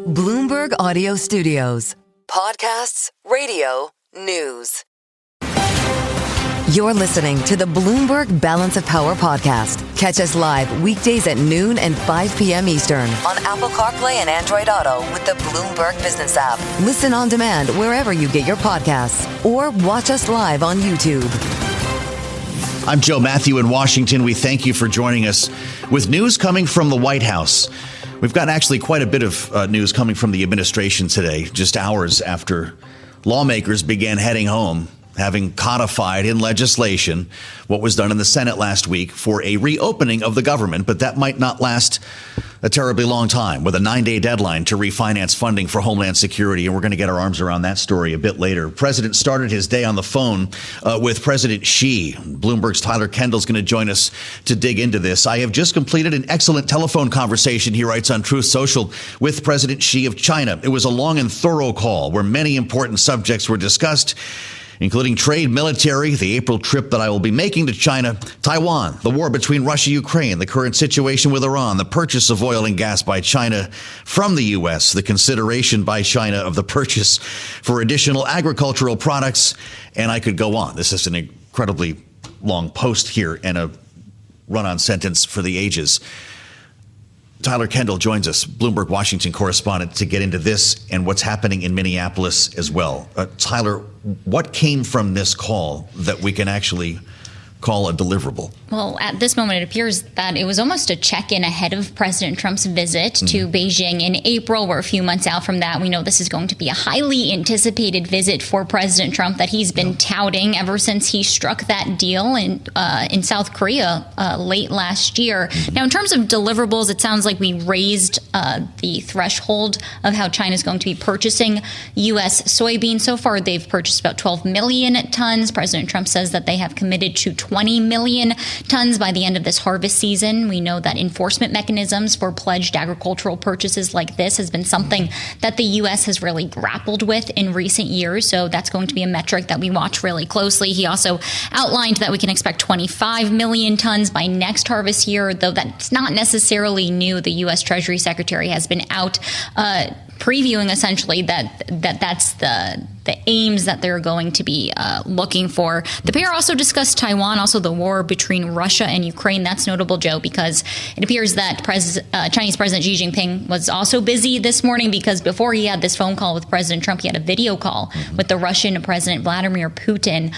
Bloomberg Audio Studios. Podcasts, radio, news. You're listening to the Bloomberg Balance of Power podcast. Catch us live weekdays at noon and 5 p.m. Eastern on Apple CarPlay and Android Auto with the Bloomberg Business app. Listen on demand wherever you get your podcasts or watch us live on YouTube. I'm Joe Mathieu in Washington. We thank you for joining us with news coming from the White House. We've got actually quite a bit of news coming from the administration today, just hours after lawmakers began heading home, having codified in legislation what was done in the Senate last week for a reopening of the government. But that might not last a terribly long time, with a 9-day deadline to refinance funding for Homeland Security. And we're going to get our arms around that story a bit later. President started his day on the phone with President Xi. Bloomberg's Tyler Kendall's going to join us to dig into this. I have just completed an excellent telephone conversation, he writes on Truth Social, with President Xi of China. It was a long and thorough call where many important subjects were discussed, including trade, military, the April trip that I will be making to China, Taiwan, the war between Russia, Ukraine, the current situation with Iran, the purchase of oil and gas by China from the U.S., the consideration by China of the purchase for additional agricultural products, and I could go on. This is an incredibly long post here and a run-on sentence for the ages. Tyler Kendall joins us, Bloomberg Washington correspondent, to get into this and what's happening in Minneapolis as well. Tyler, what came from this call that we can actually call a deliverable? Well, at this moment, it appears that it was almost a check-in ahead of President Trump's visit to Beijing in April. We're a few months out from that. We know this is going to be a highly anticipated visit for President Trump that he's been touting ever since he struck that deal in South Korea late last year. Now, in terms of deliverables, it sounds like we raised the threshold of how China's going to be purchasing U.S. soybeans. So far, they've purchased about 12 million tons. President Trump says that they have committed to 20 million tons by the end of this harvest season. We know that enforcement mechanisms for pledged agricultural purchases like this has been something that the U.S. has really grappled with in recent years. So that's going to be a metric that we watch really closely. He also outlined that we can expect 25 million tons by next harvest year, though that's not necessarily new. The U.S. Treasury Secretary has been out previewing essentially that's the aims that they're going to be looking for. The pair also discussed Taiwan, also the war between Russia and Ukraine. That's notable, Joe, because it appears that Chinese President Xi Jinping was also busy this morning, because before he had this phone call with President Trump, he had a video call with the Russian President Vladimir Putin,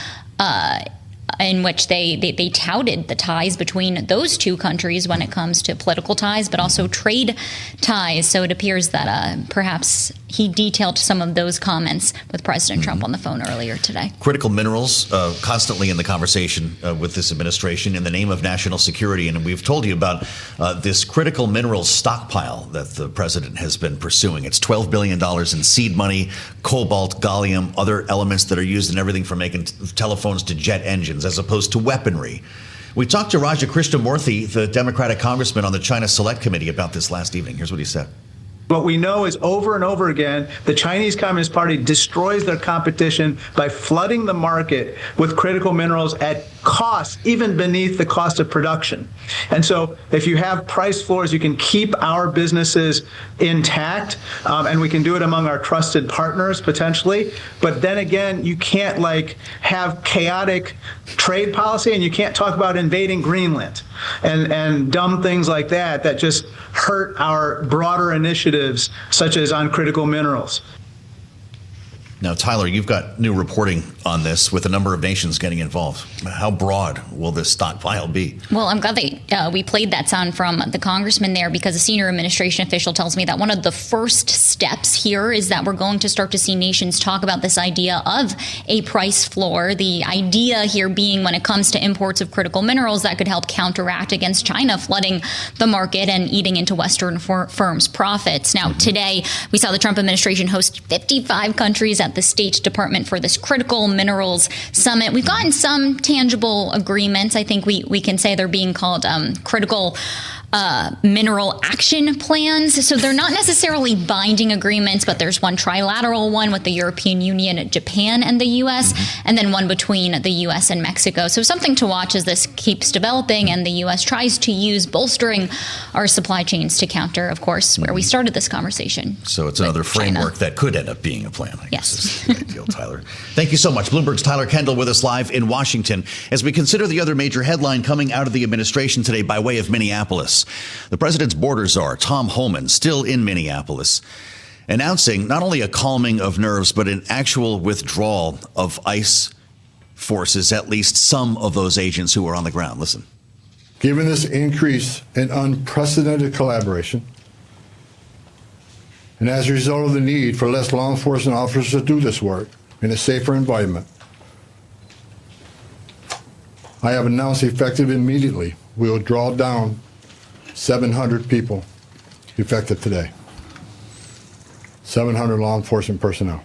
in which they touted the ties between those two countries when it comes to political ties, but also trade ties. So it appears that perhaps he detailed some of those comments with President Trump on the phone earlier today. Critical minerals constantly in the conversation with this administration in the name of national security. And we've told you about this critical minerals stockpile that the president has been pursuing. It's $12 billion in seed money, cobalt, gallium, other elements that are used in everything from making telephones to jet engines, as opposed to weaponry. We talked to Raja Krishnamurthy, the Democratic congressman on the China Select Committee, about this last evening. Here's what he said. What we know is over and over again, the Chinese Communist Party destroys their competition by flooding the market with critical minerals at costs even beneath the cost of production. And so if you have price floors, you can keep our businesses intact, and we can do it among our trusted partners potentially. But then again, you can't have chaotic trade policy, and you can't talk about invading Greenland and dumb things like that just hurt our broader initiatives, such as on critical minerals. Now, Tyler, you've got new reporting on this with a number of nations getting involved. How broad will this stockpile be? Well, I'm glad we played that sound from the congressman there, because a senior administration official tells me that one of the first steps here is that we're going to start to see nations talk about this idea of a price floor. The idea here being, when it comes to imports of critical minerals, that could help counteract against China flooding the market and eating into Western firms' profits. Now, today, we saw the Trump administration host 55 countries at the State Department for this critical minerals summit. We've gotten some tangible agreements. I think we can say they're being called critical mineral action plans. So they're not necessarily binding agreements, but there's one trilateral one with the European Union, Japan, and the U.S., and then one between the U.S. and Mexico. So something to watch as this keeps developing and the U.S. tries to use bolstering our supply chains to counter, of course, where we started this conversation. So it's another framework that could end up being a plan. Yes. Good deal, Tyler. Thank you so much. Bloomberg's Tyler Kendall with us live in Washington as we consider the other major headline coming out of the administration today by way of Minneapolis. The president's border czar, Tom Homan, still in Minneapolis, announcing not only a calming of nerves, but an actual withdrawal of ICE forces, at least some of those agents who are on the ground. Listen. Given this increase in unprecedented collaboration, and as a result of the need for less law enforcement officers to do this work in a safer environment, I have announced effective immediately we will draw down 700 people effective today. 700 law enforcement personnel.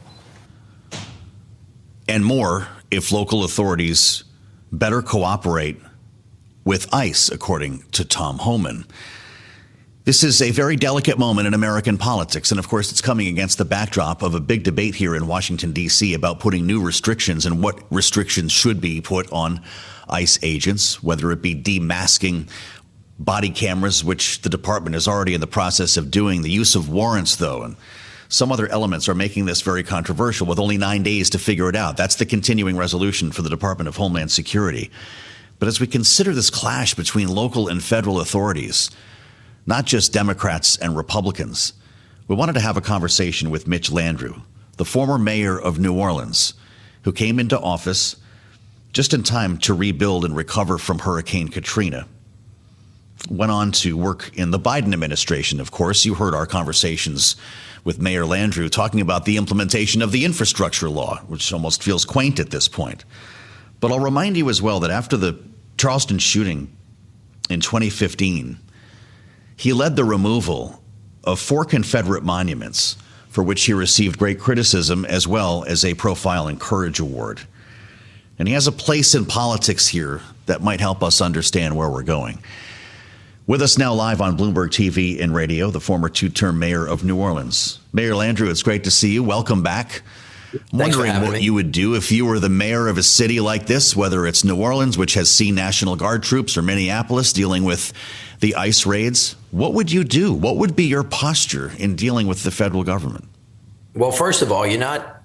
And more if local authorities better cooperate with ICE, according to Tom Homan. This is a very delicate moment in American politics, and of course it's coming against the backdrop of a big debate here in Washington, D.C. about putting new restrictions and what restrictions should be put on ICE agents, whether it be demasking, body cameras, which the department is already in the process of doing, the use of warrants, though, and some other elements are making this very controversial with only 9 days to figure it out. That's the continuing resolution for the Department of Homeland Security. But as we consider this clash between local and federal authorities, not just Democrats and Republicans, we wanted to have a conversation with Mitch Landrieu, the former mayor of New Orleans, who came into office just in time to rebuild and recover from Hurricane Katrina. Went on to work in the Biden administration, of course. You heard our conversations with Mayor Landrieu talking about the implementation of the infrastructure law, which almost feels quaint at this point. But I'll remind you as well that after the Charleston shooting in 2015, he led the removal of 4 Confederate monuments, for which he received great criticism as well as a Profile in Courage Award. And he has a place in politics here that might help us understand where we're going. With us now live on Bloomberg TV and radio, the former 2-term mayor of New Orleans. Mayor Landrieu, it's great to see you. Welcome back. I'm wondering what you would do if you were the mayor of a city like this, whether it's New Orleans, which has seen National Guard troops, or Minneapolis dealing with the ICE raids. What would you do? What would be your posture in dealing with the federal government? Well, first of all, you're not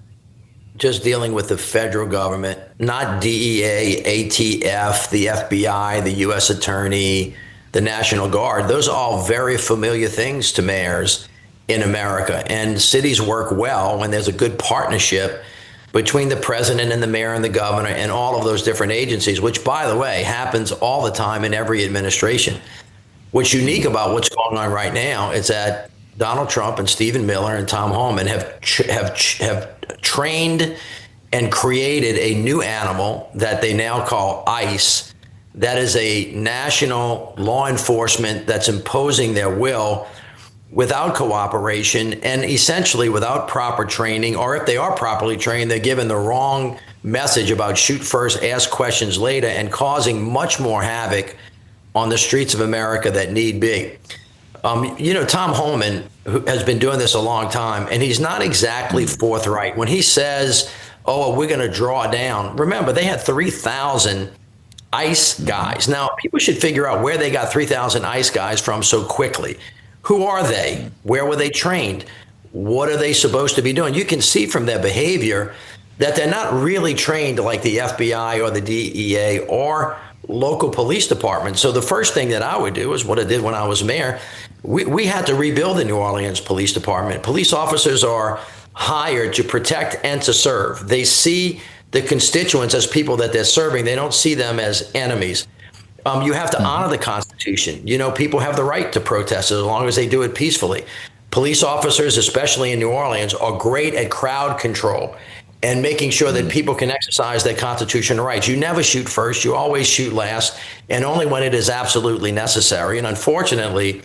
just dealing with the federal government, not DEA, ATF, the FBI, the U.S. Attorney, the National Guard. Those are all very familiar things to mayors in America. And cities work well when there's a good partnership between the president and the mayor and the governor and all of those different agencies, which, by the way, happens all the time in every administration. What's unique about what's going on right now is that Donald Trump and Stephen Miller and Tom Homan have trained and created a new animal that they now call ICE. That is a national law enforcement that's imposing their will without cooperation and essentially without proper training, or if they are properly trained, they're given the wrong message about shoot first, ask questions later, and causing much more havoc on the streets of America that need be. Tom Homan has been doing this a long time, and he's not exactly forthright. When he says, oh, we're going to draw down, remember, they had 3,000 ICE guys. Now, people should figure out where they got 3,000 ICE guys from so quickly. Who are they? Where were they trained? What are they supposed to be doing? You can see from their behavior that they're not really trained like the FBI or the DEA or local police departments. So the first thing that I would do is what I did when I was mayor. We had to rebuild the New Orleans Police Department. Police officers are hired to protect and to serve. They see the constituents as people that they're serving. They don't see them as enemies. You have to honor the Constitution. People have the right to protest as long as they do it peacefully. Police officers, especially in New Orleans, are great at crowd control and making sure that people can exercise their constitutional rights. You never shoot first. You always shoot last, and only when it is absolutely necessary. And unfortunately,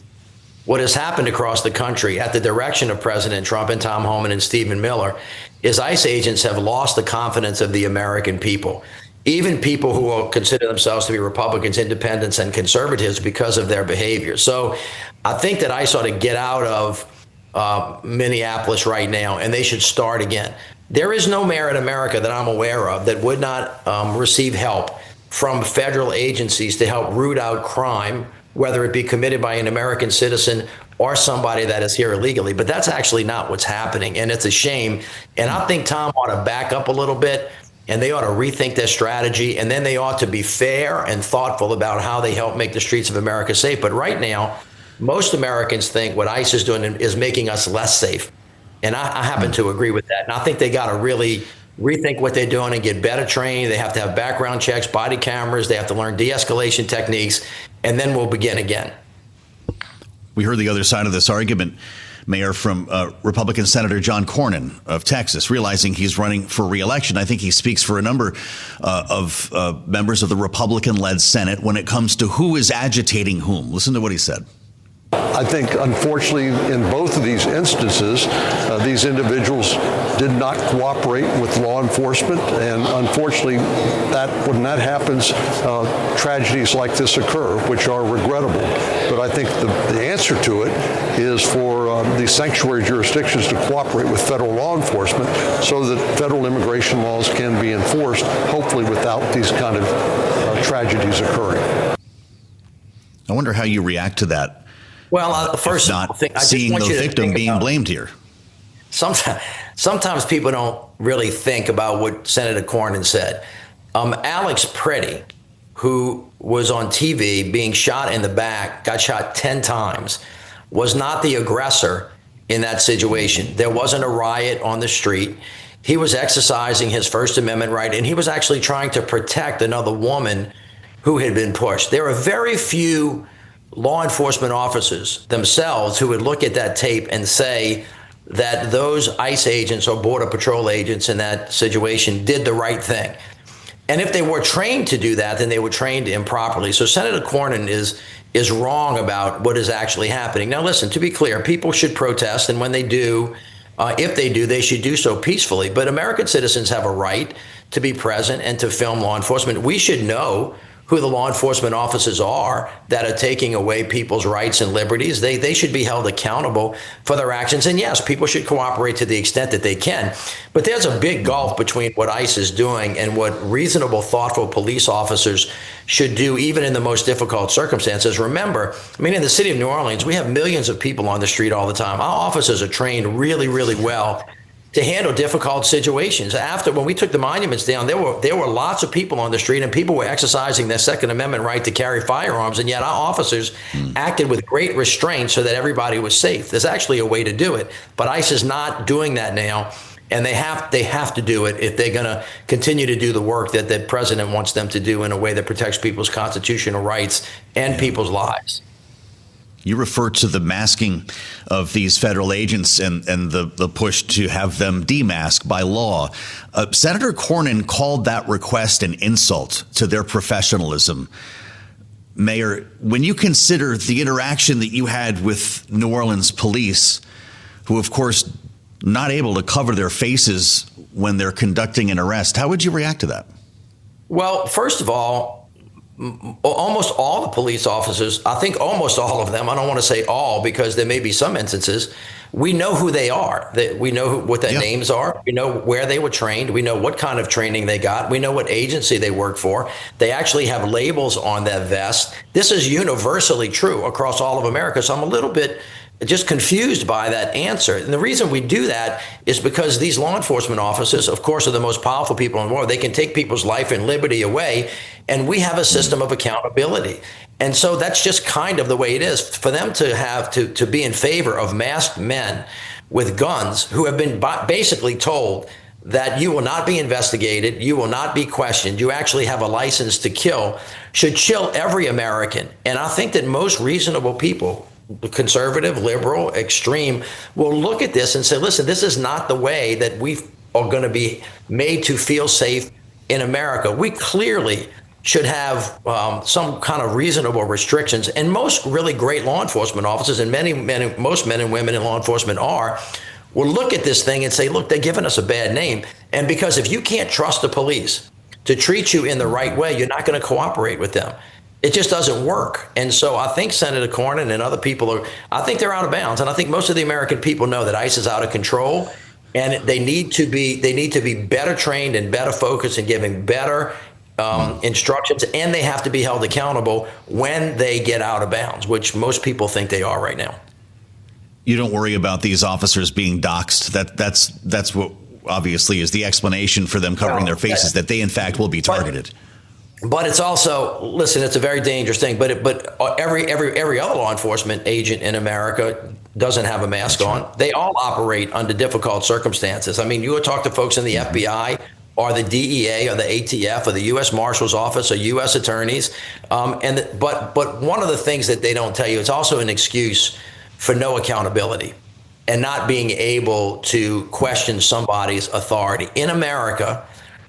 what has happened across the country at the direction of President Trump and Tom Homan and Stephen Miller is ICE agents have lost the confidence of the American people. even people who will consider themselves to be Republicans, independents, and conservatives because of their behavior. So I think that ICE ought to get out of Minneapolis right now, and they should start again. There is no mayor in America that I'm aware of that would not receive help from federal agencies to help root out crime, whether it be committed by an American citizen or somebody that is here illegally. But that's actually not what's happening, and it's a shame. And I think Tom ought to back up a little bit, and they ought to rethink their strategy, and then they ought to be fair and thoughtful about how they help make the streets of America safe. But right now, most Americans think what ICE is doing is making us less safe. And I happen to agree with that. And I think they got to really rethink what they're doing and get better trained. They have to have background checks, body cameras. They have to learn de-escalation techniques, and then we'll begin again. We heard the other side of this argument, Mayor, from Republican Senator John Cornyn of Texas, realizing he's running for re-election. I think he speaks for a number of members of the Republican-led Senate when it comes to who is agitating whom. Listen to what he said. I think, unfortunately, in both of these instances, these individuals did not cooperate with law enforcement. And unfortunately, when that happens, tragedies like this occur, which are regrettable. But I think the answer to it is for these sanctuary jurisdictions to cooperate with federal law enforcement so that federal immigration laws can be enforced, hopefully without these kind of tragedies occurring. I wonder how you react to that. Well, first, I seeing the victim being blamed here. Sometimes people don't really think about what Senator Cornyn said. Alex Pretty, who was on TV being shot in the back, got shot 10 times, was not the aggressor in that situation. There wasn't a riot on the street. He was exercising his First Amendment right, and he was actually trying to protect another woman who had been pushed. There are very few law enforcement officers themselves who would look at that tape and say that those ICE agents or Border Patrol agents in that situation did the right thing. And if they were trained to do that, then they were trained improperly. So Senator Cornyn is wrong about what is actually happening. Now, listen, to be clear, people should protest, and when they do, if they do, they should do so peacefully. But American citizens have a right to be present and to film law enforcement. We should know who the law enforcement officers are that are taking away people's rights and liberties. They should be held accountable for their actions. And yes, people should cooperate to the extent that they can. But there's a big gulf between what ICE is doing and what reasonable, thoughtful police officers should do, even in the most difficult circumstances. Remember, in the city of New Orleans, we have millions of people on the street all the time. Our officers are trained really, really well to handle difficult situations. When we took the monuments down, there were lots of people on the street, and people were exercising their Second Amendment right to carry firearms, and yet our officers acted with great restraint so that everybody was safe. There's actually a way to do it, but ICE is not doing that now, and they have to do it if they're going to continue to do the work that the president wants them to do in a way that protects people's constitutional rights and people's lives. You refer to the masking of these federal agents and the push to have them demasked by law. Senator Cornyn called that request an insult to their professionalism. Mayor, when you consider the interaction that you had with New Orleans police, who, of course, not able to cover their faces when they're conducting an arrest, how would you react to that? Well, first of all, almost all the police officers, I think almost all of them, I don't want to say all because there may be some instances, we know who they are. We know what their names are. We know where they were trained. We know what kind of training they got. We know what agency they work for. They actually have labels on their vest. This is universally true across all of America. So I'm a little bit just confused by that answer. And the reason we do that is because these law enforcement officers, of course, are the most powerful people in the world. They can take people's life and liberty away, and we have a system of accountability. And so that's just kind of the way it is. For them to have to be in favor of masked men with guns who have been basically told that you will not be investigated, you will not be questioned, you actually have a license to kill, should chill every American. And I think that most reasonable people, conservative, liberal, extreme, will look at this and say, listen, this is not the way that we are going to be made to feel safe in America. We clearly should have some kind of reasonable restrictions. And most really great law enforcement officers, and most men and women in law enforcement will look at this thing and say, look, they're giving us a bad name. And because if you can't trust the police to treat you in the right way, you're not going to cooperate with them. It just doesn't work. And so I think Senator Cornyn and other people I think they're out of bounds. And I think most of the American people know that ICE is out of control, and they need to be better trained and better focused and giving better instructions, and they have to be held accountable when they get out of bounds, which most people think they are right now. You don't worry about these officers being doxxed. That's what obviously is the explanation for them covering their faces, that they in fact will be targeted. But it's also, listen, it's a very dangerous thing. But every other law enforcement agent in America doesn't have a mask on. They all operate under difficult circumstances. I mean, you would talk to folks in the FBI or the DEA or the ATF or the U.S. Marshal's Office or U.S. attorneys. But one of the things that they don't tell you, it's also an excuse for no accountability and not being able to question somebody's authority. In America,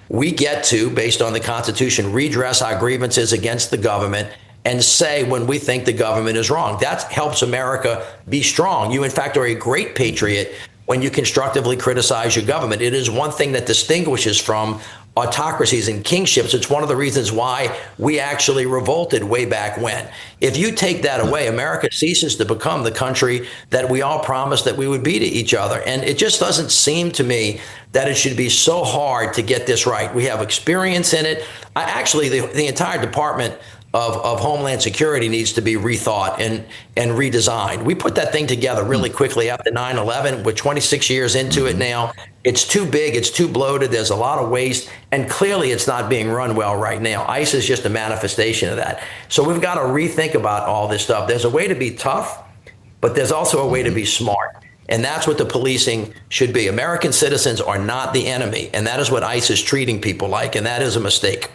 we get to, based on the Constitution, redress our grievances against the government and say when we think the government is wrong. That helps America be strong. You, in fact, are a great patriot when you constructively criticize your government. It is one thing that distinguishes from autocracies and kingships. It's one of the reasons why we actually revolted way back when. If you take that away, America ceases to become the country that we all promised that we would be to each other. And it just doesn't seem to me that it should be so hard to get this right. We have experience in it. The entire Department of Homeland Security needs to be rethought and redesigned. We put that thing together really quickly after 9/11. We're 26 years into it now. It's too big. It's too bloated. There's a lot of waste. And clearly it's not being run well right now. ICE is just a manifestation of that. So we've got to rethink about all this stuff. There's a way to be tough, but there's also a way to be smart. And that's what the policing should be. American citizens are not the enemy. And that is what ICE is treating people like. And that is a mistake.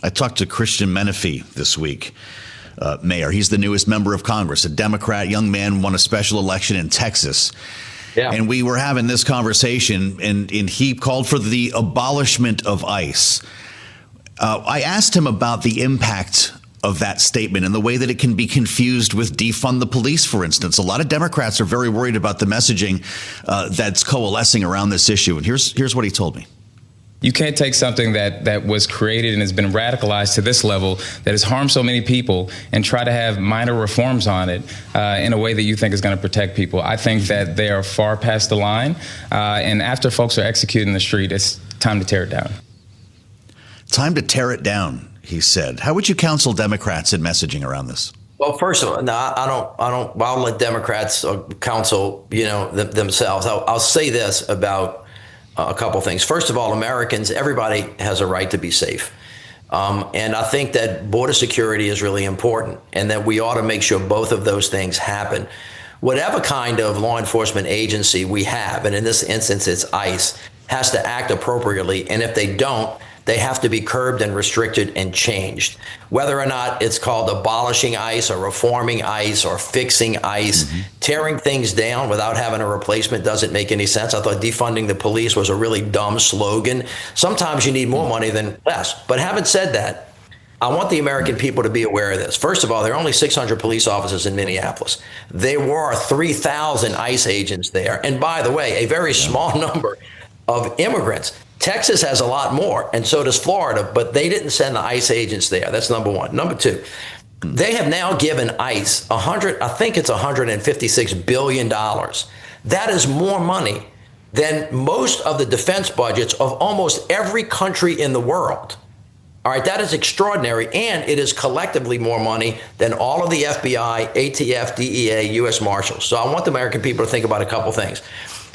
I talked to Christian Menefee this week, mayor. He's the newest member of Congress, a Democrat, young man, won a special election in Texas. Yeah. And we were having this conversation, and he called for the abolishment of ICE. I asked him about the impact of that statement and the way that it can be confused with defund the police, for instance. A lot of Democrats are very worried about the messaging that's coalescing around this issue. And here's what he told me. You can't take something that was created and has been radicalized to this level that has harmed so many people and try to have minor reforms on it in a way that you think is going to protect people. I think that they are far past the line. And after folks are executed in the street, it's time to tear it down. Time to tear it down, he said. How would you counsel Democrats in messaging around this? Well, first of all, no, I'll let Democrats counsel, themselves. I'll say this about a couple things. First of all, Americans, everybody has a right to be safe. And I think that border security is really important and that we ought to make sure both of those things happen. Whatever kind of law enforcement agency we have, and in this instance, it's ICE, has to act appropriately. And if they don't, they have to be curbed and restricted and changed. Whether or not it's called abolishing ICE or reforming ICE or fixing ICE, tearing things down without having a replacement doesn't make any sense. I thought defunding the police was a really dumb slogan. Sometimes you need more money than less. But having said that, I want the American people to be aware of this. First of all, there are only 600 police officers in Minneapolis. There were 3,000 ICE agents there. And by the way, a very small number of immigrants. Texas has a lot more, and so does Florida, but they didn't send the ICE agents there. That's number one. Number two, they have now given ICE $156 billion. That is more money than most of the defense budgets of almost every country in the world. All right, that is extraordinary, and it is collectively more money than all of the FBI, ATF, DEA, U.S. Marshals. So I want the American people to think about a couple things.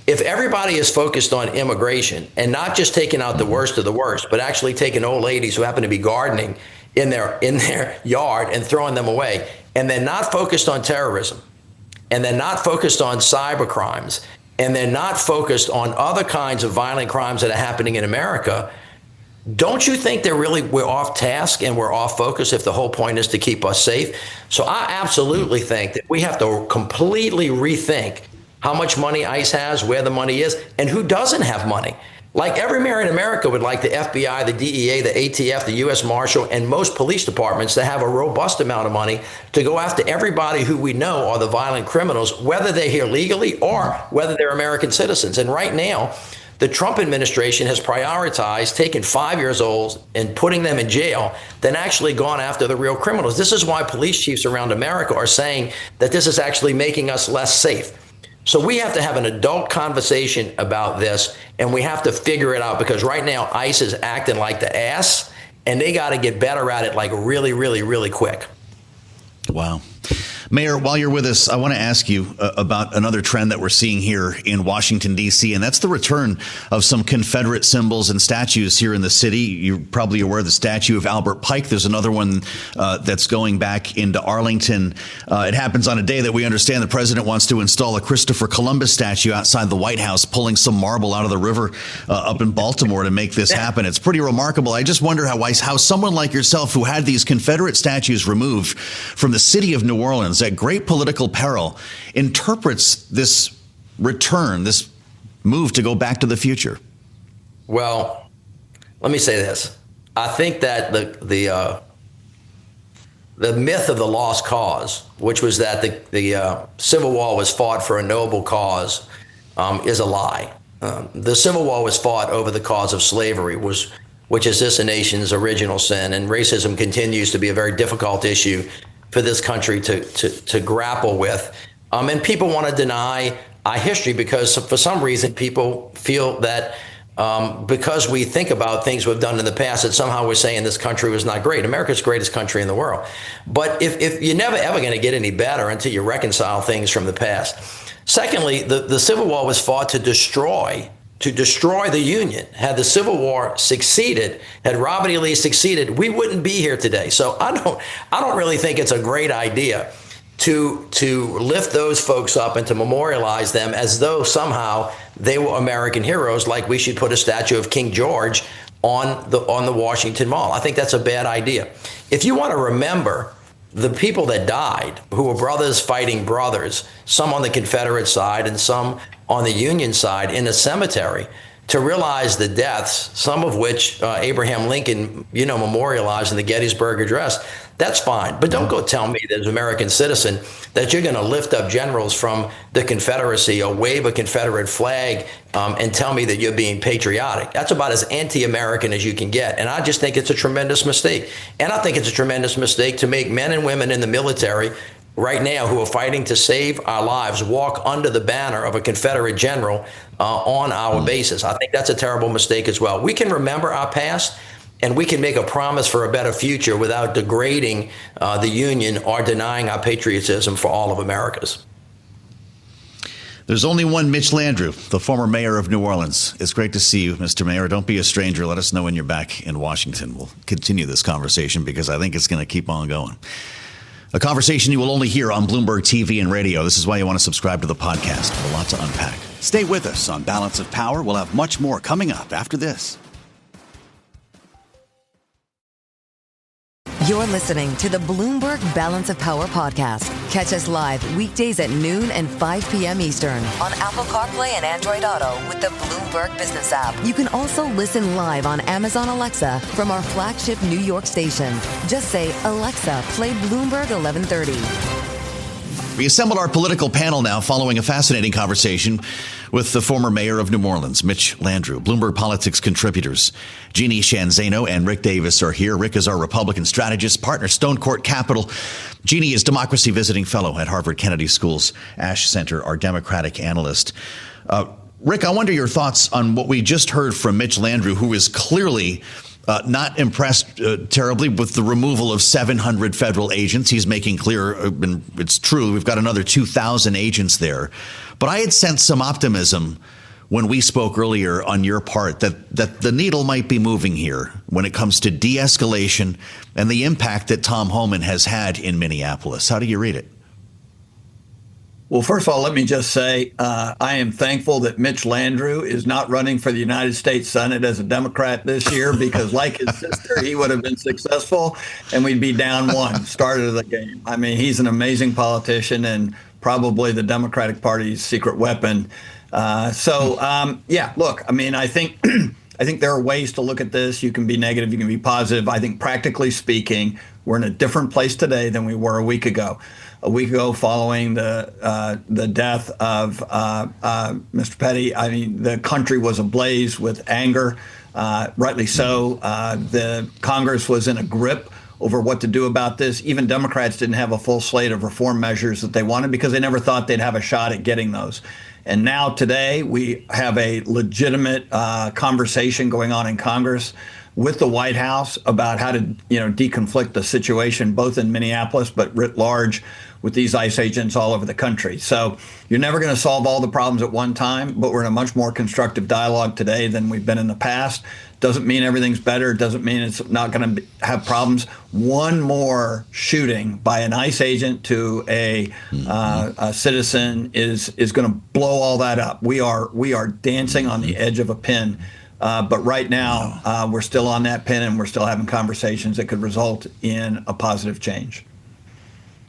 If everybody is focused on immigration and not just taking out the worst of the worst, but actually taking old ladies who happen to be gardening in their yard and throwing them away, and they're not focused on terrorism, and they're not focused on cyber crimes, and they're not focused on other kinds of violent crimes that are happening in America, don't you think we're off task and we're off focus if the whole point is to keep us safe? So I absolutely think that we have to completely rethink how much money ICE has, where the money is, and who doesn't have money. Like every mayor in America would like the FBI, the DEA, the ATF, the U.S. Marshal, and most police departments to have a robust amount of money to go after everybody who we know are the violent criminals, whether they're here legally or whether they're American citizens. And right now, the Trump administration has prioritized taking 5-year-olds and putting them in jail than actually gone after the real criminals. This is why police chiefs around America are saying that this is actually making us less safe. So we have to have an adult conversation about this, and we have to figure it out, because right now ICE is acting like the ass, and they got to get better at it, like really, really, really quick. Wow. Mayor, while you're with us, I want to ask you about another trend that we're seeing here in Washington, D.C., and that's the return of some Confederate symbols and statues here in the city. You're probably aware of the statue of Albert Pike. There's another one that's going back into Arlington. It happens on a day that we understand the president wants to install a Christopher Columbus statue outside the White House, pulling some marble out of the river up in Baltimore to make this happen. It's pretty remarkable. I just wonder how someone like yourself, who had these Confederate statues removed from the city of New Orleans at great political peril, interprets this return, this move to go back to the future. Well, let me say this. I think that the myth of the lost cause, which was that the Civil War was fought for a noble cause, is a lie. The Civil War was fought over the cause of slavery, which is this nation's original sin, and racism continues to be a very difficult issue for this country to grapple with. And people want to deny our history because for some reason people feel that because we think about things we've done in the past, that somehow we're saying this country was not great. America's the greatest country in the world. But if you're never ever going to get any better until you reconcile things from the past. Secondly, the Civil War was fought to destroy the Union. Had the Civil War succeeded, had Robert E. Lee succeeded, we wouldn't be here today. So I don't really think it's a great idea to lift those folks up and to memorialize them as though somehow they were American heroes, like we should put a statue of King George on the Washington Mall. I think that's a bad idea. If you want to remember the people that died, who were brothers fighting brothers, some on the Confederate side and some on the Union side in a cemetery, to realize the deaths, some of which Abraham Lincoln, memorialized in the Gettysburg Address, that's fine. But don't go tell me as an American citizen that you're going to lift up generals from the Confederacy or wave a Confederate flag and tell me that you're being patriotic. That's about as anti-American as you can get. And I just think it's a tremendous mistake. And I think it's a tremendous mistake to make men and women in the military right now who are fighting to save our lives walk under the banner of a Confederate general on our bases. I think that's a terrible mistake as well. We can remember our past, and we can make a promise for a better future without degrading the Union or denying our patriotism for all of America's. There's only one Mitch Landrieu, the former mayor of New Orleans. It's great to see you, Mr. Mayor. Don't be a stranger. Let us know when you're back in Washington. We'll continue this conversation because I think it's going to keep on going. A conversation you will only hear on Bloomberg TV and radio. This is why you want to subscribe to the podcast. A lot to unpack. Stay with us on Balance of Power. We'll have much more coming up after this. You're listening to the Bloomberg Balance of Power podcast. Catch us live weekdays at noon and 5 p.m. Eastern on Apple CarPlay and Android Auto with the Bloomberg Business app. You can also listen live on Amazon Alexa from our flagship New York station. Just say, Alexa, play Bloomberg 1130. We assembled our political panel now following a fascinating conversation with the former mayor of New Orleans, Mitch Landrieu. Bloomberg Politics contributors Jeannie Shanzano and Rick Davis are here. Rick is our Republican strategist, partner, Stone Court Capital. Jeannie is Democracy Visiting Fellow at Harvard Kennedy School's Ash Center, our Democratic analyst. Rick, I wonder your thoughts on what we just heard from Mitch Landrieu, who is clearly not impressed terribly with the removal of 700 federal agents. He's making clear, and it's true, we've got another 2,000 agents there. But I had sensed some optimism when we spoke earlier on your part that the needle might be moving here when it comes to de-escalation and the impact that Tom Homan has had in Minneapolis. How do you read it? Well, first of all, let me just say I am thankful that Mitch Landrieu is not running for the United States Senate as a Democrat this year, because like his sister, he would have been successful and we'd be down one, start of the game. I mean, he's an amazing politician and probably the Democratic Party's secret weapon. Yeah, look, I mean, I think there are ways to look at this. You can be negative, you can be positive. I think practically speaking, we're in a different place today than we were a week ago. a week ago following the death of Mr. Petty. I mean, the country was ablaze with anger, rightly so. The Congress was in a grip over what to do about this. Even Democrats didn't have a full slate of reform measures that they wanted because they never thought they'd have a shot at getting those. And now today we have a legitimate conversation going on in Congress with the White House about how to, deconflict the situation, both in Minneapolis, but writ large with these ICE agents all over the country. So you're never going to solve all the problems at one time, but we're in a much more constructive dialogue today than we've been in the past. Doesn't mean everything's better. Doesn't mean it's not going to have problems. One more shooting by an ICE agent to a citizen is going to blow all that up. We are dancing on the edge of a pin. But right now, we're still on that pin, and we're still having conversations that could result in a positive change.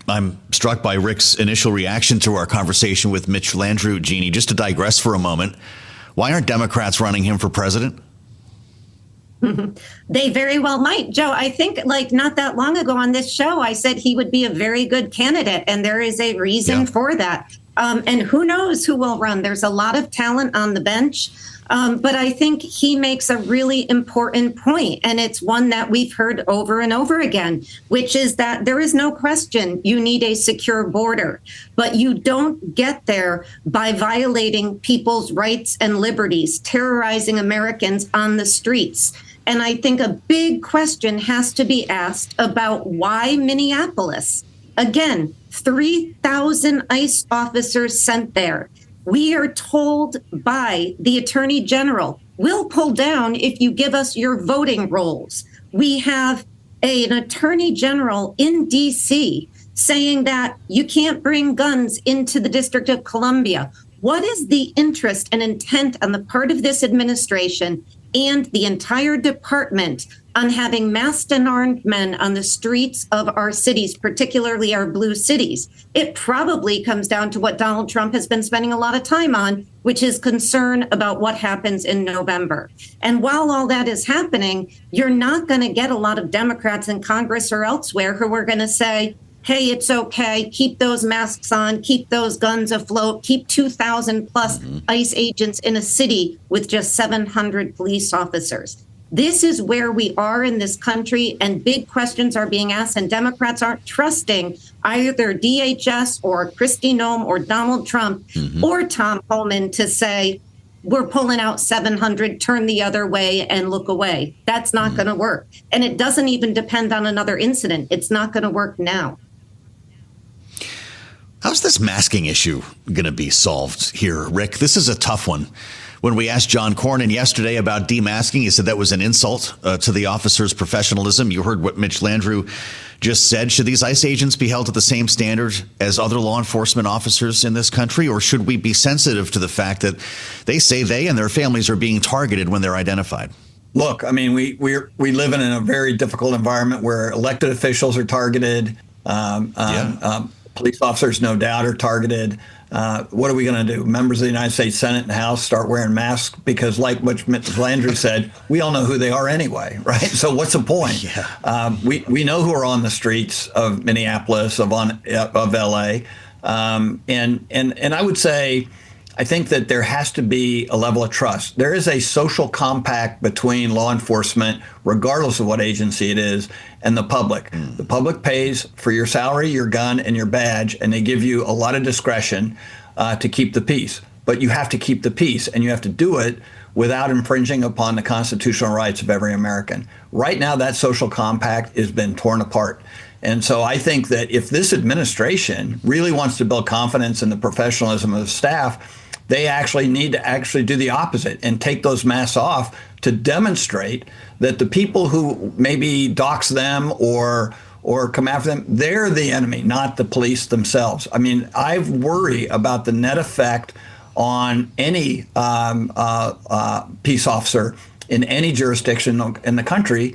I'm struck by Rick's initial reaction to our conversation with Mitch Landrieu, Jeannie. Just to digress for a moment, why aren't Democrats running him for president? They very well might. Joe, I think not that long ago on this show, I said he would be a very good candidate, and there is a reason for that. And who knows who will run? There's a lot of talent on the bench. But I think he makes a really important point, and it's one that we've heard over and over again, which is that there is no question you need a secure border, but you don't get there by violating people's rights and liberties, terrorizing Americans on the streets. And I think a big question has to be asked about why Minneapolis. Again, 3,000 ICE officers sent there. We are told by the Attorney General, we'll pull down if you give us your voting rolls. We have an Attorney General in D.C. saying that you can't bring guns into the District of Columbia. What is the interest and intent on the part of this administration and the entire department on having masked and armed men on the streets of our cities, particularly our blue cities? It probably comes down to what Donald Trump has been spending a lot of time on, which is concern about what happens in November. And while all that is happening, you're not going to get a lot of Democrats in Congress or elsewhere who are going to say, hey, it's okay, keep those masks on, keep those guns afloat, keep 2,000 plus ICE agents in a city with just 700 police officers. This is where we are in this country, and big questions are being asked, and Democrats aren't trusting either DHS or Kristi Noem or Donald Trump or Tom Homan to say, we're pulling out 700, turn the other way and look away. That's not going to work. And it doesn't even depend on another incident. It's not going to work now. How's this masking issue going to be solved here, Rick? This is a tough one. When we asked John Cornyn yesterday about demasking, he said that was an insult to the officers' professionalism. You heard what Mitch Landrieu just said. Should these ICE agents be held to the same standard as other law enforcement officers in this country, or should we be sensitive to the fact that they say they and their families are being targeted when they're identified? Look, I mean, we live in a very difficult environment where elected officials are targeted. Police officers, no doubt, are targeted. What are we going to do? Members of the United States Senate and House start wearing masks because, like what Mitch Landrieu said, we all know who they are anyway, right? So what's the point? We know who are on the streets of Minneapolis, of LA, and I would say, I think that there has to be a level of trust. There is a social compact between law enforcement, regardless of what agency it is, and the public. The public pays for your salary, your gun, and your badge, and they give you a lot of discretion to keep the peace. But you have to keep the peace, and you have to do it without infringing upon the constitutional rights of every American. Right now, that social compact has been torn apart. And so I think that if this administration really wants to build confidence in the professionalism of the staff, they actually need to do the opposite and take those masks off to demonstrate that the people who maybe dox them or come after them, they're the enemy, not the police themselves. I mean, I worry about the net effect on any peace officer in any jurisdiction in the country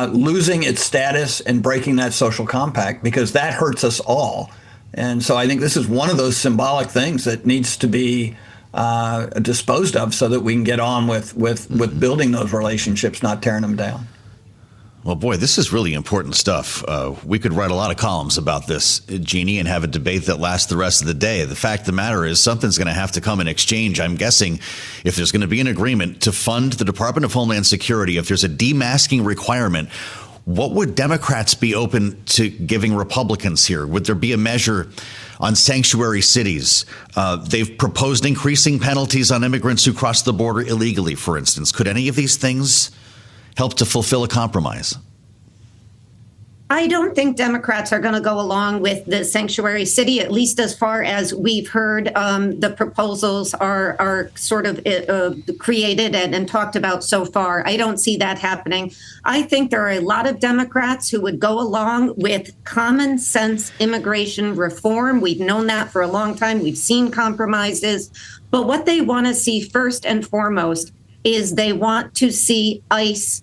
losing its status and breaking that social compact, because that hurts us all. And so I think this is one of those symbolic things that needs to be disposed of so that we can get on with building those relationships, not tearing them down. Well, boy, this is really important stuff. We could write a lot of columns about this, Jeannie, and have a debate that lasts the rest of the day. The fact of the matter is something's going to have to come in exchange. I'm guessing if there's going to be an agreement to fund the Department of Homeland Security, if there's a demasking requirement, what would Democrats be open to giving Republicans here? Would there be a measure on sanctuary cities? They've proposed increasing penalties on immigrants who cross the border illegally, for instance. Could any of these things help to fulfill a compromise? I don't think Democrats are going to go along with the sanctuary city, at least as far as we've heard. The proposals are sort of created and talked about so far. I don't see that happening. I think there are a lot of Democrats who would go along with common sense immigration reform. We've known that for a long time. We've seen compromises. But what they want to see first and foremost is they want to see ICE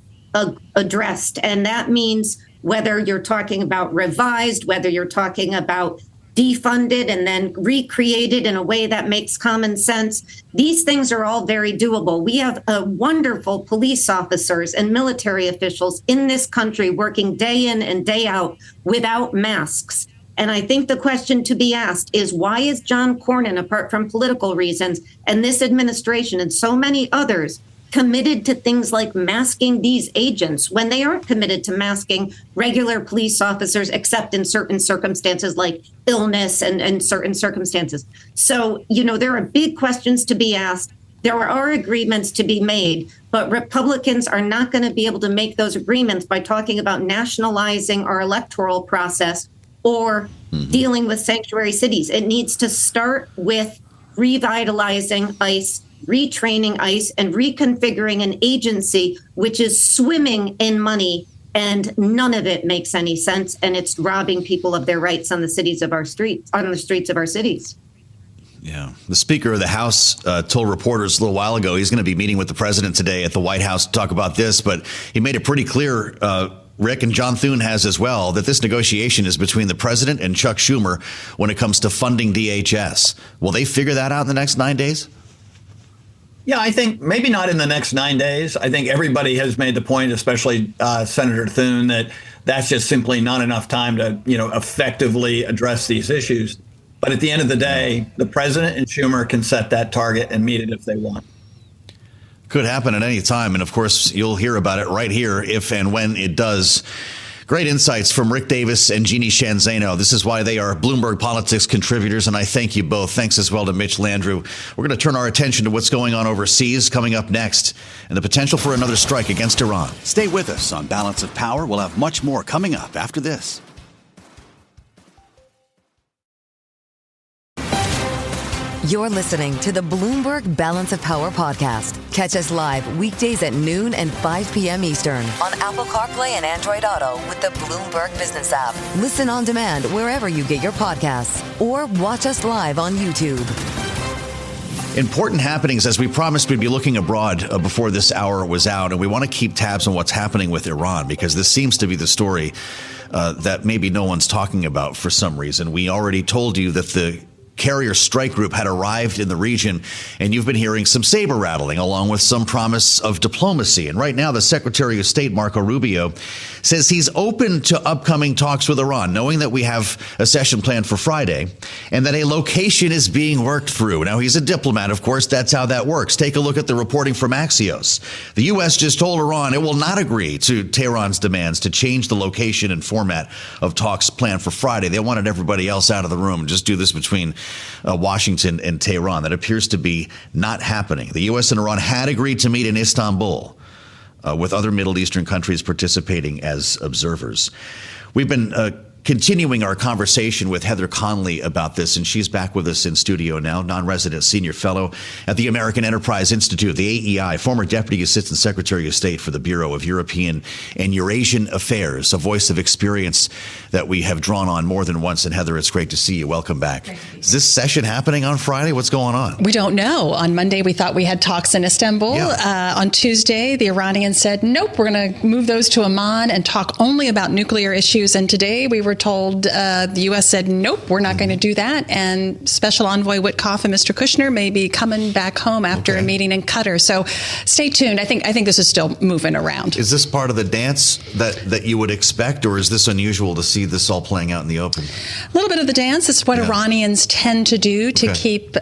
addressed. And that means whether you're talking about revised, whether you're talking about defunded and then recreated in a way that makes common sense. These things are all very doable. We have wonderful police officers and military officials in this country working day in and day out without masks. And I think the question to be asked is, why is John Cornyn, apart from political reasons, and this administration and so many others committed to things like masking these agents when they aren't committed to masking regular police officers, except in certain circumstances like illness and certain circumstances? So, there are big questions to be asked. There are agreements to be made, but Republicans are not going to be able to make those agreements by talking about nationalizing our electoral process or dealing with sanctuary cities. It needs to start with revitalizing ICE, retraining ICE, and reconfiguring an agency which is swimming in money, and none of it makes any sense, and it's robbing people of their rights on the streets of our cities. Yeah. The Speaker of the House told reporters a little while ago he's going to be meeting with the president today at the White House to talk about this, but he made it pretty clear, Rick, and John Thune has as well, that this negotiation is between the president and Chuck Schumer when it comes to funding DHS. Will they figure that out in the next 9 days? Yeah, I think maybe not in the next 9 days. I think everybody has made the point, especially Senator Thune, that that's just simply not enough time to, effectively address these issues. But at the end of the day, the president and Schumer can set that target and meet it if they want. Could happen at any time. And of course, you'll hear about it right here if and when it does. Great insights from Rick Davis and Jeannie Shanzano. This is why they are Bloomberg Politics contributors, and I thank you both. Thanks as well to Mitch Landrieu. We're going to turn our attention to what's going on overseas coming up next, and the potential for another strike against Iran. Stay with us on Balance of Power. We'll have much more coming up after this. You're listening to the Bloomberg Balance of Power podcast. Catch us live weekdays at noon and 5 p.m. Eastern on Apple CarPlay and Android Auto with the Bloomberg Business app. Listen on demand wherever you get your podcasts or watch us live on YouTube. Important happenings, as we promised we'd be looking abroad before this hour was out, and we want to keep tabs on what's happening with Iran because this seems to be the story that maybe no one's talking about for some reason. We already told you that the carrier strike group had arrived in the region, and you've been hearing some saber rattling along with some promise of diplomacy. And right now, the Secretary of State, Marco Rubio, says he's open to upcoming talks with Iran, knowing that we have a session planned for Friday and that a location is being worked through. Now, he's a diplomat, of course. That's how that works. Take a look at the reporting from Axios. The U.S. just told Iran it will not agree to Tehran's demands to change the location and format of talks planned for Friday. They wanted everybody else out of the room and just do this between Washington and Tehran. That appears to be not happening. The U.S. and Iran had agreed to meet in Istanbul with other Middle Eastern countries participating as observers. We've been continuing our conversation with Heather Conley about this, and she's back with us in studio now, non-resident senior fellow at the American Enterprise Institute, the AEI, former Deputy Assistant Secretary of State for the Bureau of European and Eurasian Affairs, a voice of experience that we have drawn on more than once. And Heather, it's great to see you. Welcome back. Is this session happening on Friday? What's going on? We don't know. On Monday, we thought we had talks in Istanbul. Yeah. On Tuesday, the Iranians said, nope, we're going to move those to Amman and talk only about nuclear issues. And today we were were told, the U.S. said, nope, we're not going to do that. And Special Envoy Witkoff and Mr. Kushner may be coming back home after a meeting in Qatar. So stay tuned. I think this is still moving around. Is this part of the dance that you would expect, or is this unusual to see this all playing out in the open? A little bit of the dance. It's what Iranians tend to do to keep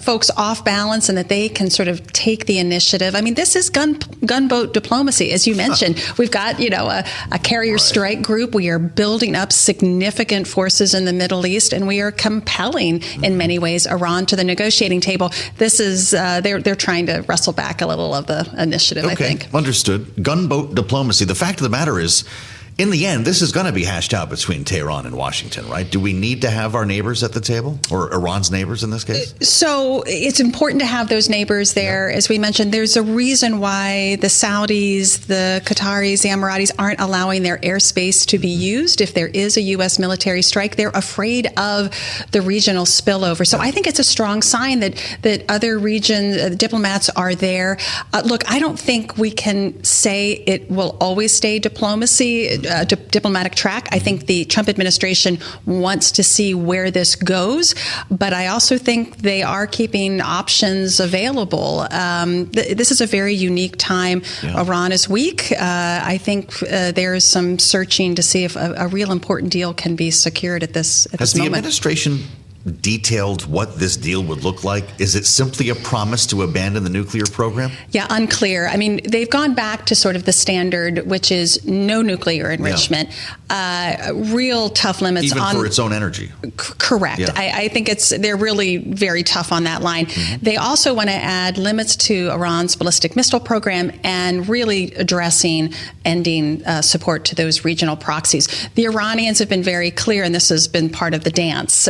folks off balance, and that they can sort of take the initiative. I mean, this is gunboat diplomacy, as you mentioned. We've got, a carrier strike group. We are building up significant forces in the Middle East, and we are compelling, in many ways, Iran to the negotiating table. This is they're trying to wrestle back a little of the initiative, I think. Understood. Gunboat diplomacy. The fact of the matter is, in the end, this is going to be hashed out between Tehran and Washington, right? Do we need to have our neighbors at the table, or Iran's neighbors in this case? So it's important to have those neighbors there. As we mentioned, there's a reason why the Saudis, the Qataris, the Emiratis aren't allowing their airspace to be used if there is a U.S. military strike. They're afraid of the regional spillover. So I think it's a strong sign that other region diplomats are there. Look, I don't think we can say it will always stay diplomacy. Diplomatic track. I think the Trump administration wants to see where this goes, but I also think they are keeping options available. This is a very unique time. Iran is weak. I think there's some searching to see if a real important deal can be secured at this moment. Has the administration detailed what this deal would look like? Is it simply a promise to abandon the nuclear program? Yeah, unclear. I mean, they've gone back to sort of the standard, which is no nuclear enrichment. Real tough limits even for its own energy. Correct. Yeah. I think they're really very tough on that line. They also want to add limits to Iran's ballistic missile program and really addressing ending support to those regional proxies. The Iranians have been very clear, and this has been part of the dance.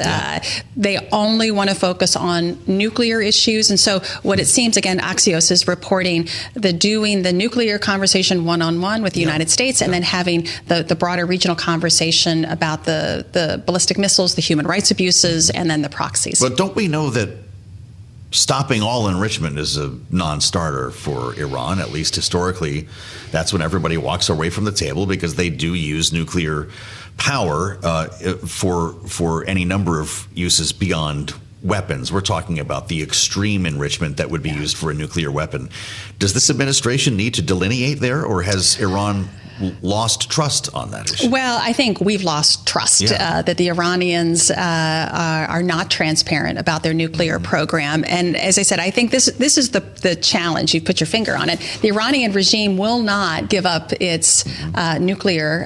They only want to focus on nuclear issues. And so what it seems, again, Axios is reporting doing the nuclear conversation one-on-one with the United States, and then having the broader regional conversation about the ballistic missiles, the human rights abuses, and then the proxies. But don't we know that stopping all enrichment is a non-starter for Iran? At least historically, that's when everybody walks away from the table, because they do use nuclear power for any number of uses beyond weapons. We're talking about the extreme enrichment that would be used for a nuclear weapon. Does this administration need to delineate there, or has Iran lost trust on that issue? Well, I think we've lost trust that the Iranians are not transparent about their nuclear program. And as I said, I think this is the challenge. You put your finger on it. The Iranian regime will not give up its nuclear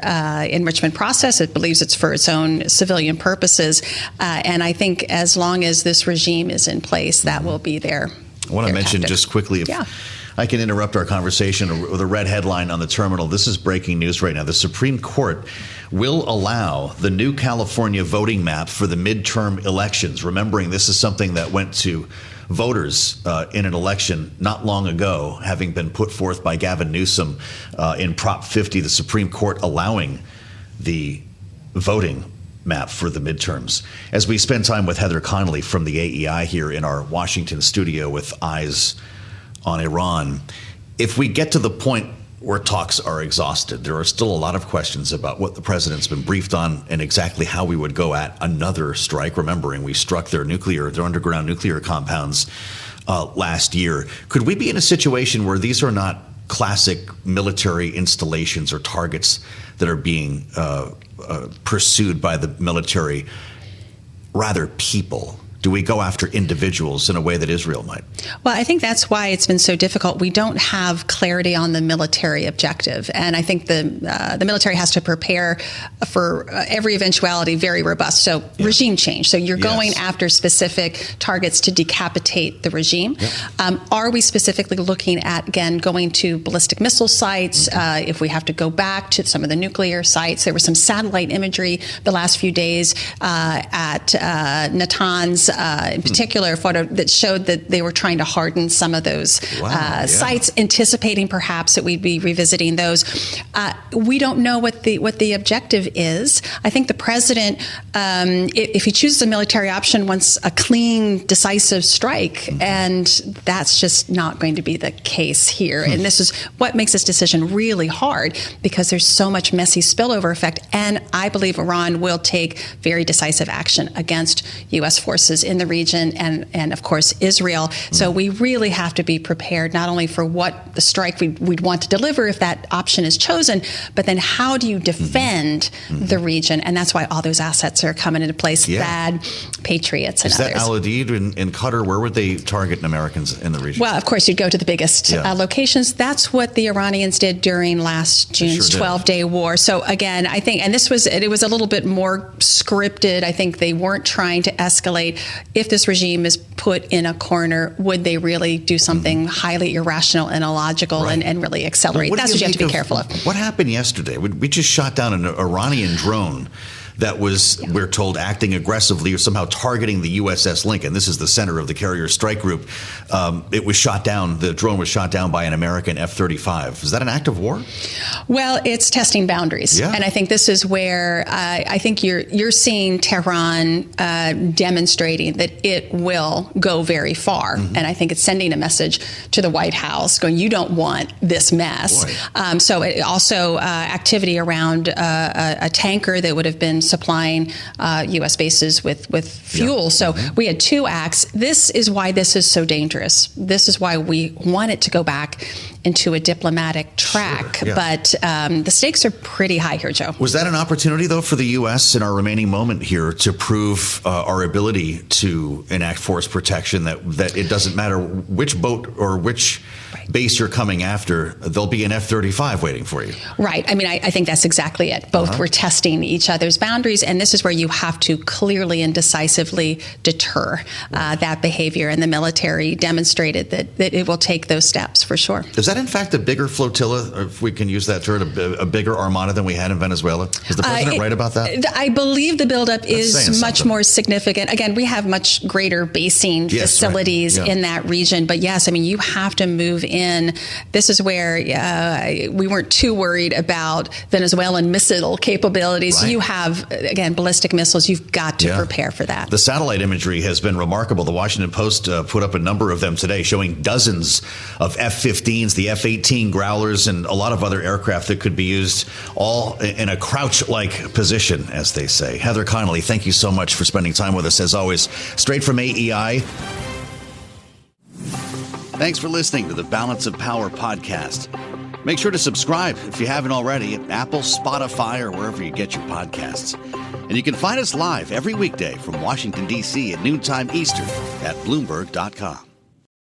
enrichment process. It believes it's for its own civilian purposes. And I think as long as this regime is in place, that will be their I want to mention just quickly, I can interrupt our conversation with a red headline on the terminal. This is breaking news right now. The Supreme Court will allow the new California voting map for the midterm elections. Remembering this is something that went to voters in an election not long ago, having been put forth by Gavin Newsom in Prop 50, the Supreme Court allowing the voting map for the midterms. As we spend time with Heather Connolly from the AEI here in our Washington studio with eyes on Iran, if we get to the point where talks are exhausted, there are still a lot of questions about what the president's been briefed on and exactly how we would go at another strike. Remembering we struck their underground nuclear compounds last year. Could we be in a situation where these are not classic military installations or targets that are being pursued by the military, rather people? Do we go after individuals in a way that Israel might? Well, I think that's why it's been so difficult. We don't have clarity on the military objective. And I think the military has to prepare for every eventuality very robust. So regime change. So you're going after specific targets to decapitate the regime. Are we specifically looking at, again, going to ballistic missile sites? If we have to go back to some of the nuclear sites, there was some satellite imagery the last few days at Natanz sites, in particular, a photo that showed that they were trying to harden some of those sites, anticipating perhaps that we'd be revisiting those. We don't know what the objective is. I think the president, if he chooses a military option, wants a clean, decisive strike, and that's just not going to be the case here. And this is what makes this decision really hard, because there's so much messy spillover effect, and I believe Iran will take very decisive action against U.S. forces in the region and of course, Israel. So we really have to be prepared not only for what the strike we'd want to deliver if that option is chosen, but then how do you defend the region? And that's why all those assets are coming into place, THAAD, Patriots, and others. Is that Al Udeid in Qatar? Where would they target Americans in the region? Well, of course, you'd go to the biggest locations. That's what the Iranians did during last June's 12-day war. So again, I think, and it was a little bit more scripted. I think they weren't trying to escalate. If this regime is put in a corner, would they really do something highly irrational and illogical and really accelerate? That's what you have to be careful of. What happened yesterday? We just shot down an Iranian drone that was, we're told, acting aggressively or somehow targeting the USS Lincoln. This is the center of the carrier strike group. It was shot down. The drone was shot down by an American F-35. Is that an act of war? Well, it's testing boundaries. And I think this is where I think you're seeing Tehran demonstrating that it will go very far. And I think it's sending a message to the White House going, you don't want this mess. So it also activity around a tanker that would have been supplying U.S. bases with fuel. So we had two acts. This is why this is so dangerous. This is why we want it to go back into a diplomatic track. But the stakes are pretty high here, Joe. Was that an opportunity, though, for the U.S. in our remaining moment here to prove our ability to enact force protection, that it doesn't matter which boat or which base you're coming after, there'll be an F-35 waiting for you? Right. I mean, I think that's exactly it. Both were testing each other's boundaries, and this is where you have to clearly and decisively deter that behavior, and the military demonstrated that it will take those steps for sure. Is that, in fact, a bigger flotilla, if we can use that term, a bigger armada than we had in Venezuela? Is the president right about that? I believe the buildup is much more significant. Again, we have much greater basing facilities in that region, but yes, I mean, you have to move in. This is where we weren't too worried about Venezuelan missile capabilities. You have, again, ballistic missiles. You've got to prepare for that. The satellite imagery has been remarkable. The Washington Post put up a number of them today, showing dozens of F-15s, the F-18 Growlers, and a lot of other aircraft that could be used all in a crouch-like position, as they say. Heather Connolly, thank you so much for spending time with us, as always. Straight from AEI. Thanks for listening to the Balance of Power podcast. Make sure to subscribe if you haven't already at Apple, Spotify, or wherever you get your podcasts. And you can find us live every weekday from Washington, D.C. at noontime Eastern at Bloomberg.com.